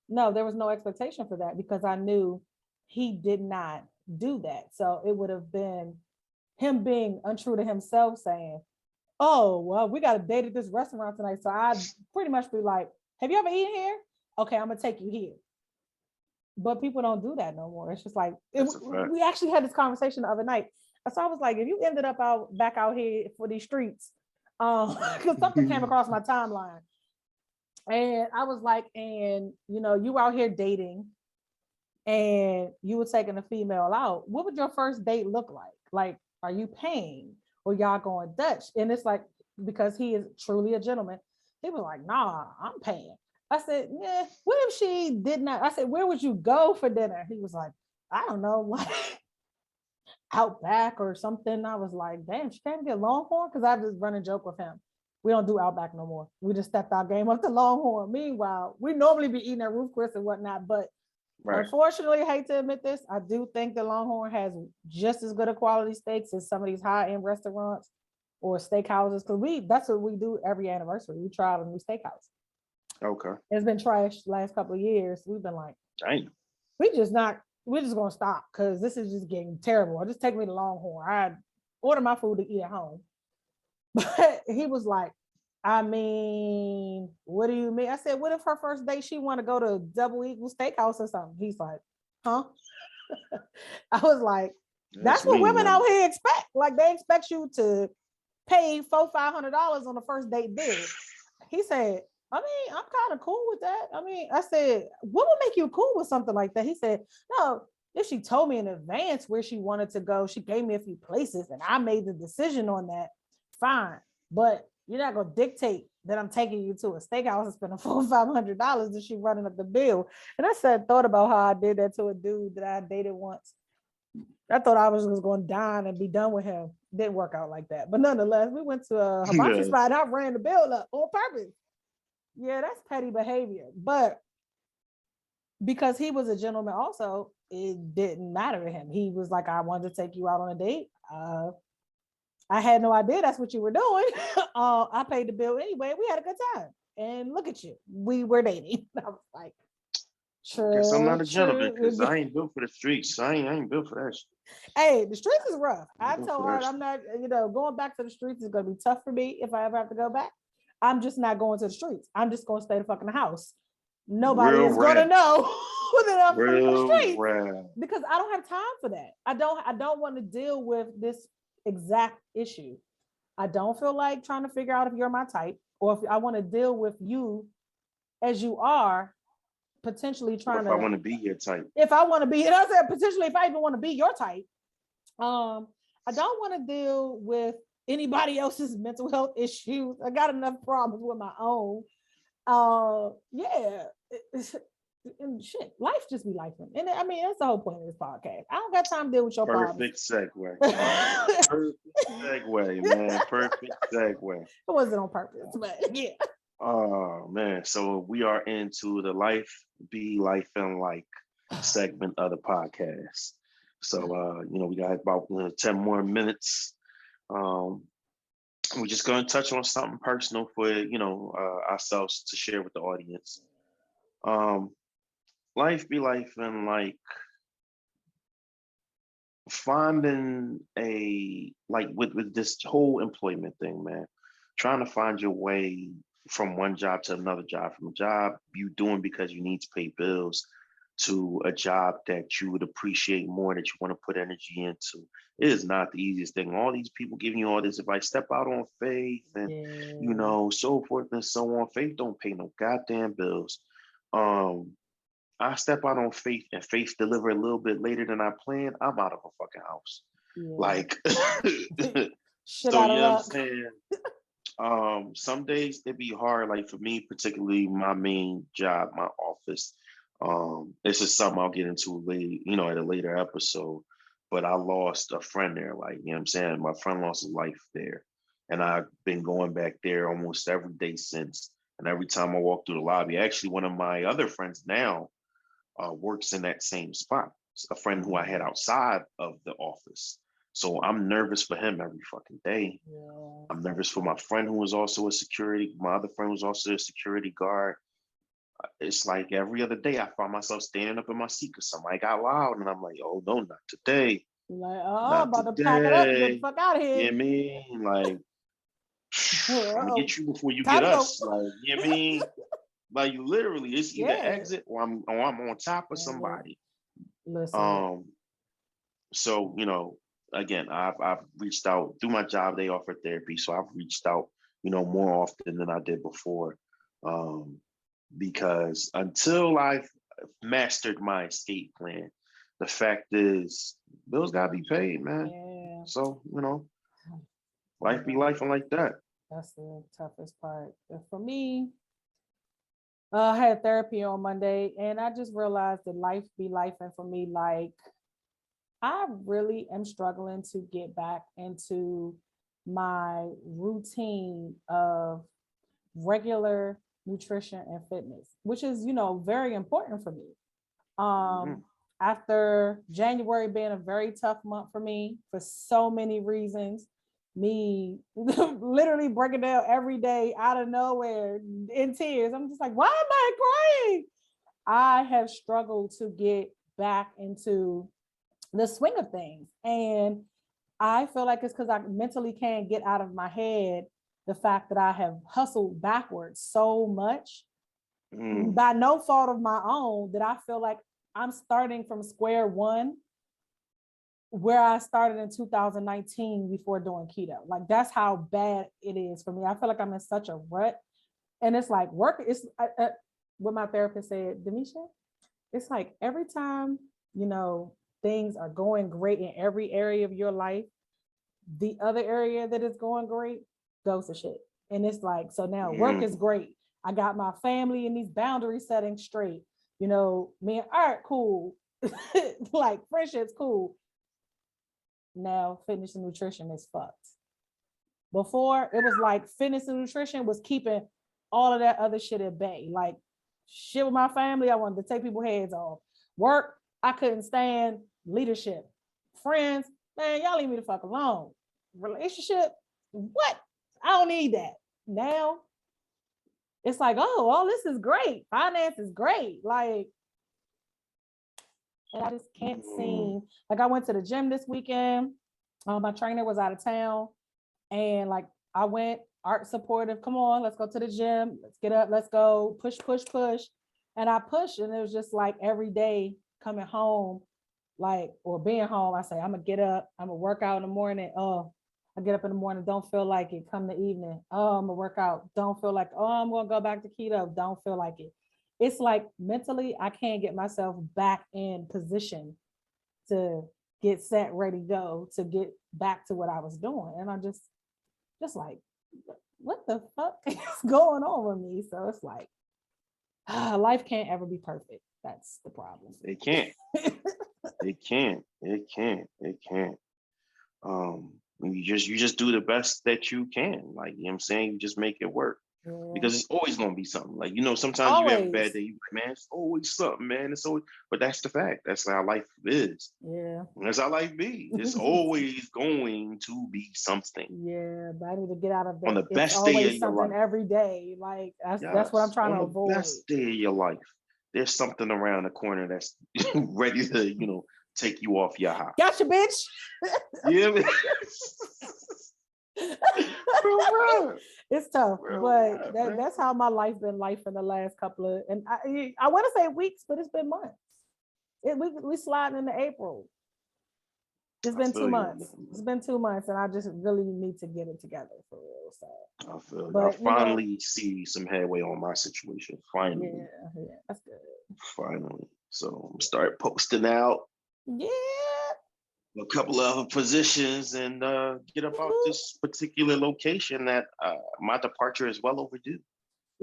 No, there was no expectation for that because I knew he did not do that. So it would have been him being untrue to himself saying, oh, well, we got a date at this restaurant tonight. So I'd pretty much be like, have you ever eaten here? Okay, I'm going to take you here. But people don't do that no more. It's just like, we actually had this conversation the other night. So I was like, if you ended up back out here for these streets, because something came across my timeline. And I was like, and you out here dating and you were taking a female out, what would your first date look like? Like, are you paying or y'all going Dutch? And it's like, because he is truly a gentleman, he was like, nah, I'm paying. I said, yeah, what if she did not? I said, where would you go for dinner? He was like, I don't know, like Outback or something. I was like, damn, she can't get Longhorn? Because I just run a joke with him. We don't do Outback no more. We just stepped our game up to Longhorn. Meanwhile, we normally be eating at Ruth Chris and whatnot, but unfortunately, I hate to admit this, I do think that Longhorn has just as good a quality steaks as some of these high-end restaurants or steakhouses. Because that's what we do every anniversary. We try out a new steakhouse. Okay. It's been trashed the last couple of years. We've been like, dang. We're just gonna stop because this is just getting terrible. Just take me to Longhorn. I order my food to eat at home. But he was like, I mean, what do you mean? I said, what if her first date she want to go to Double Eagle Steakhouse or something? He's like, huh? I was like, that's what women out here expect. Like they expect you to pay $400-500 on the first date bid. He said, I mean, I'm kind of cool with that. I mean, I said, what would make you cool with something like that? He said, no, if she told me in advance where she wanted to go, she gave me a few places and I made the decision on that, fine. But you're not going to dictate that I'm taking you to a steakhouse and spending $400-500 and she running up the bill. And I thought about how I did that to a dude that I dated once. I thought I was just going to dine and be done with him. Didn't work out like that. But nonetheless, we went to a hibachi spot and I ran the bill up on purpose. Yeah, that's petty behavior. But because he was a gentleman also, it didn't matter to him. He was like, I wanted to take you out on a date. I had no idea that's what you were doing. I paid the bill anyway. We had a good time. And look at you. We were dating. I was like, Guess I'm not a gentleman True. because I ain't built for the streets. I ain't built for that shit. Hey, the streets is rough. I ain't I built told for her that I'm shit. not, going back to the streets is gonna be tough for me if I ever have to go back. I'm just not going to the streets. I'm just gonna stay the fucking house. Nobody Real is gonna rap. know that I'm from the Real streets rap. because I don't have time for that. I don't want to deal with this exact issue. I don't feel like trying to figure out if you're my type or if I want to deal with you as you are, potentially What trying if I to, want to be your type? if I want to be, and I said potentially if I even want to be your type, I don't want to deal with anybody else's mental health issues. I got enough problems with my own. Yeah, and shit, life just be life. And I mean, that's the whole point of this podcast. I don't got time to deal with your problems. Perfect segue. It Perfect segue, man. Perfect segue. wasn't on purpose, but yeah. Oh man. So we are into the life, be life and like segment of the podcast. So we got about 10 more minutes. Um, we're just gonna touch on something personal for ourselves to share with the audience. Um, life be life and like finding a like with this whole employment thing, man, trying to find your way from one job to another job, from a job you doing because you need to pay bills to a job that you would appreciate more, that you want to put energy into. It is not the easiest thing. All these people giving you all this advice, step out on faith and Yeah. so forth and so on. Faith don't pay no goddamn bills. Um, I step out on faith and faith deliver a little bit later than I planned, I'm out of a fucking house. Yeah. Like, Shit so out you of know what I'm luck. saying? Some days it be hard, like for me, particularly my main job, my office. This is something I'll get into late, at a later episode. But I lost a friend there, like, you know what I'm saying? My friend lost his life there. And I've been going back there almost every day since. And every time I walk through the lobby, actually one of my other friends now works in that same spot. It's a friend who I had outside of the office. So I'm nervous for him every fucking day. Yeah. I'm nervous for my friend who was also a security. My other friend was also a security guard. It's like every other day I find myself standing up in my seat because somebody got loud, and I'm like, "Oh no, not today, Like, oh, I'm not about to pack it up and get the today." fuck out of You here. know what I mean? Like, I'm gonna Oh, get you before you time get to go. us. Like, you know what I mean? Like, you literally, it's either Yeah. exit or I'm on top of Man, somebody. listen. Um, so again, I've reached out through my job. They offer therapy, so I've reached out, more often than I did before, um, because until I've mastered my escape plan, the fact is bills gotta be paid, man. Yeah. So life be Yeah. life and like that. That's the toughest part. For me, I had therapy on Monday and I just realized that life be life. And for me, like, I really am struggling to get back into my routine of regular nutrition and fitness, which is, very important for me. Mhm. After January being a very tough month for me for so many reasons, me literally breaking down every day out of nowhere in tears. I'm just like, why am I crying? I have struggled to get back into the swing of things. And I feel like it's because I mentally can't get out of my head the fact that I have hustled backwards so much Mm. by no fault of my own that I feel like I'm starting from square one where I started in 2019 before doing keto. Like that's how bad it is for me. I feel like I'm in such a rut. And it's like work, it's what my therapist said, Denisha, it's like every time, things are going great in every area of your life, the other area that is going great goes to shit. And it's like, so now work is Mm. great. I got my family and these boundary settings straight. Me and art, cool. Like friendship's cool. Now fitness and nutrition is fucked. Before it was like fitness and nutrition was keeping all of that other shit at bay. Like shit with my family, I wanted to take people's heads off. Work, I couldn't stand. Leadership. Friends, man, y'all leave me the fuck alone. Relationship, what? I don't need that. Now it's like, oh, all this is great. Finance is great. Like, And I just can't seem, like I went to the gym this weekend. My trainer was out of town, and like I went art supportive. Come on, let's go to the gym. Let's get up. Let's go. Push, push, push. And I pushed, and it was just like every day coming home, like, or being home, I say, I'm gonna get up, I'm gonna work out in the morning. Oh, I get up in the morning, don't feel like it. Come the evening, oh, I'm gonna work out, don't feel like, oh, I'm gonna go back to keto, don't feel like it. It's like mentally, I can't get myself back in position to get set, ready, go, to get back to what I was doing. And I'm just like, what the fuck is going on with me? So it's like, life can't ever be perfect. That's the problem. It can't. It can't. It can't. It can't. You just do the best that you can. Like, you know what I'm saying? You just make it work. Yeah. Because it's always gonna be something. Like, you know, sometimes you have a bad Always. day, you like, man, it's always something, man. It's always, but that's the fact. That's how life is. Yeah. That's how life be. It's always going to be something. Yeah, but I need to get out of On that. the It's best day of always your something life. every day. Like that's what I'm Yes. trying On to the avoid. best day of your life. There's something around the corner that's ready to, you know, take you off your high. Gotcha, bitch. Yeah. It's tough, Real but rap, that's how my life been life in the last couple of, and I want to say weeks, but it's been months. We sliding into April. It's been 2 months. It's been 2 months, and I just really need to get it together for real. So I feel but, I finally see some headway on my situation. Finally. Yeah, that's good. Finally. So I'm start posting out Yeah. a couple of positions and get about this particular location that my departure is well overdue.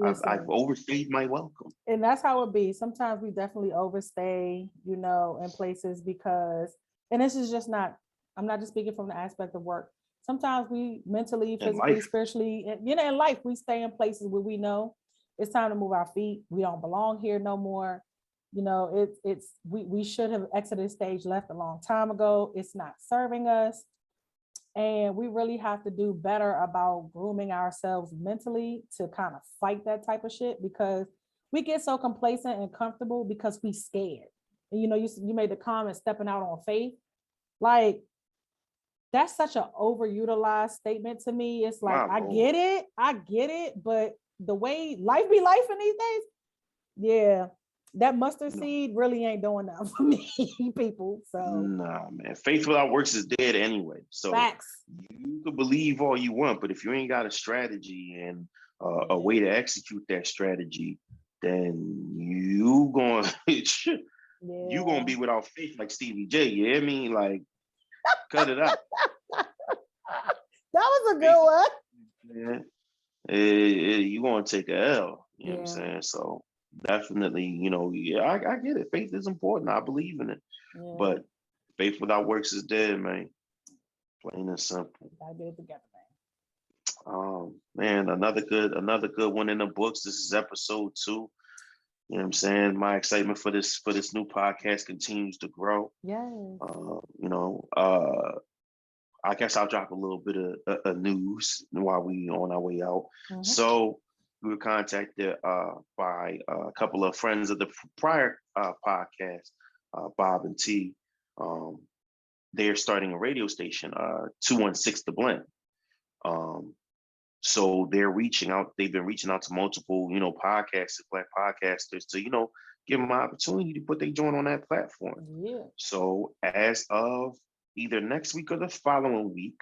I've overstayed my welcome. And that's how it be. Sometimes we definitely overstay, in places because, and this is just not, I'm not just speaking from the aspect of work. Sometimes we mentally, physically, spiritually, in life, we stay in places where we know it's time to move our feet. We don't belong here no more. We should have exited the stage left a long time ago. It's not serving us. And we really have to do better about grooming ourselves mentally to kind of fight that type of shit, because we get so complacent and comfortable because we scared. And you made the comment stepping out on faith. Like, that's such an overutilized statement to me. It's like, I get it, but the way life be life in these days, yeah, that mustard seed really ain't doing nothing for me, people. So nah, man, faith without works is dead anyway. So facts. You can believe all you want, but if you ain't got a strategy and a way to execute that strategy, then you gonna you gonna be without faith like Stevie J. You hear me? Like, cut it out. That was a good one. Yeah, you gonna take a L. You know what I'm saying? So definitely, I get it. Faith is important. I believe in it, but faith without works is dead, man. Plain and simple. I did it together, man. Man, another good one in the books. This is episode 2. You know what I'm saying? My excitement for this new podcast continues to grow. Yes. I guess I'll drop a little bit of news while we on our way out. Mm-hmm. So we were contacted by a couple of friends of the prior podcast, Bob and T. They're starting a radio station, 216 The Blend. So they're reaching out. They've been reaching out to multiple, podcasters, black podcasters, to give them an opportunity to put their joint on that platform. Yeah. So as of either next week or the following week,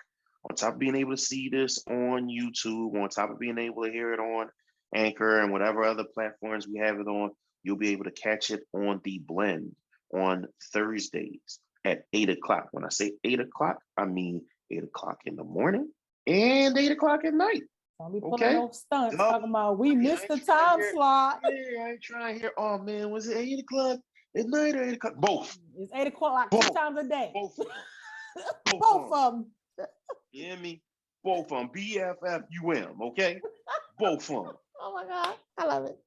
on top of being able to see this on YouTube, on top of being able to hear it on Anchor and whatever other platforms we have it on, you'll be able to catch it on The Blend on Thursdays at 8:00. When I say 8:00, I mean 8:00 in the morning and 8:00 at night. Don't be pulling no stunts talking about we missed the time slot. Yeah, I ain't trying to hear. Oh man, was it 8:00 at night or 8:00? Both. It's 8:00 2 times a day. Both. Both of them. You hear me? Both of them. BFFUM. Okay. Both of them. Oh my God, I love it.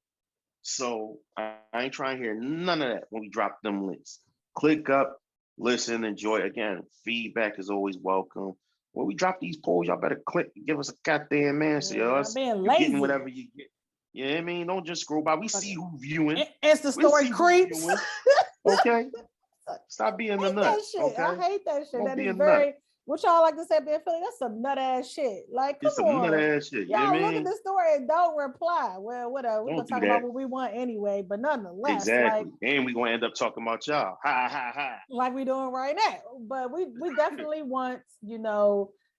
So I ain't trying to hear none of that when we drop them links. Click up, listen, enjoy. Again, feedback is always welcome. When we drop these polls, y'all better click and give us a goddamn answer. You're getting whatever you get. You know what I mean? Don't just scroll by. We see who viewing. It's the story creeps. Okay. Stop being a hate nut. that shit. Okay. I hate that shit. Don't That be is a nut. very, what y'all like to say, being Philly, that's some nut ass shit. Like, come It's some nut on. ass shit. You know Y'all what I look at mean? the story and don't reply. Well, whatever. We're Don't gonna do talk about that. what we want anyway, but nonetheless, Exactly. And we're gonna end up talking about y'all. Ha ha ha. like we doing right now. But we definitely want,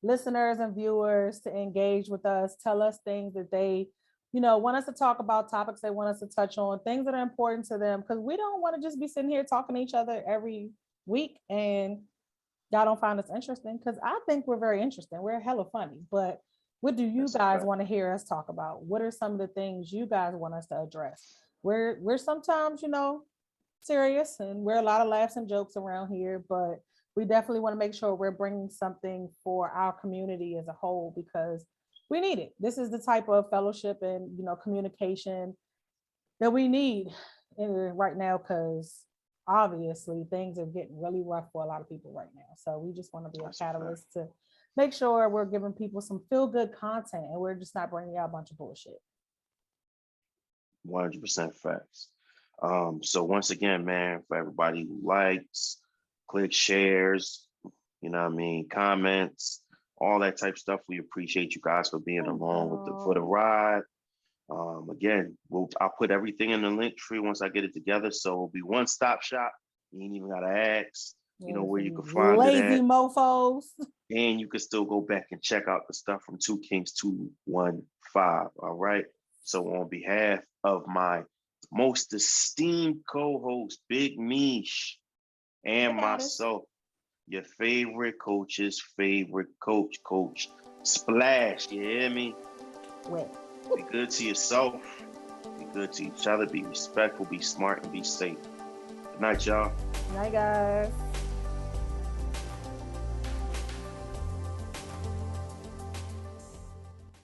listeners and viewers to engage with us, tell us things that they, want us to talk about, topics they want us to touch on, things that are important to them, because we don't want to just be sitting here talking to each other every week and y'all don't find us interesting, because I think we're very interesting. We're hella funny. But what do you guys want to hear us talk about? What are some of the things you guys want us to address? We're sometimes, serious, and we're a lot of laughs and jokes around here, but we definitely want to make sure we're bringing something for our community as a whole, because we need it. This is the type of fellowship and communication that we need right now, because obviously things are getting really rough for a lot of people right now. So we just want to be a catalyst to make sure we're giving people some feel good content and we're just not bringing out a bunch of bullshit. 100% facts. So once again, man, for everybody who likes, click shares, comments, all that type of stuff, we appreciate you guys for being along for the ride. Again, I'll put everything in the link tree once I get it together, so it'll be one-stop shop. You ain't even gotta ask, where you can find lazy it at. mofos. And you can still go back and check out the stuff from 2 Kings 215. All right. So on behalf of my most esteemed co-host, Big Mish, and myself, your favorite coach's favorite coach, Coach Splash. You hear me? Be good to yourself. Be good to each other. Be respectful. Be smart and be safe. Good night, y'all. Good night, guys.